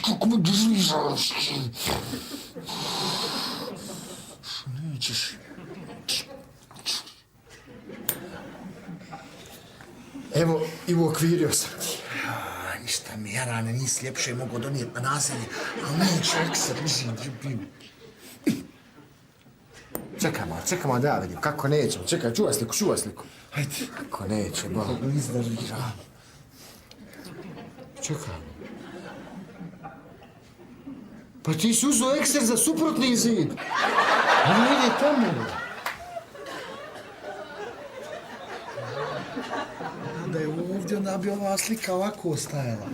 Kako me držližaš? Što nećeš? Evo, i uokvirio sam ti. Ništa mi, Jarane, nisi ljepše mogu donijeti na naselje, ali neću ekser, mislim, ljubim. Čekaj malo da ja vidim, kako nećemo. Čekaj, čuvaj sliku. Hajde. Kako neće, malo izdržira. Čekaj. Pa ti si uzeo ekser za suprotni zid. Ono ide tamo. Da je ovdje, onda bi ova slika ovako ostajala.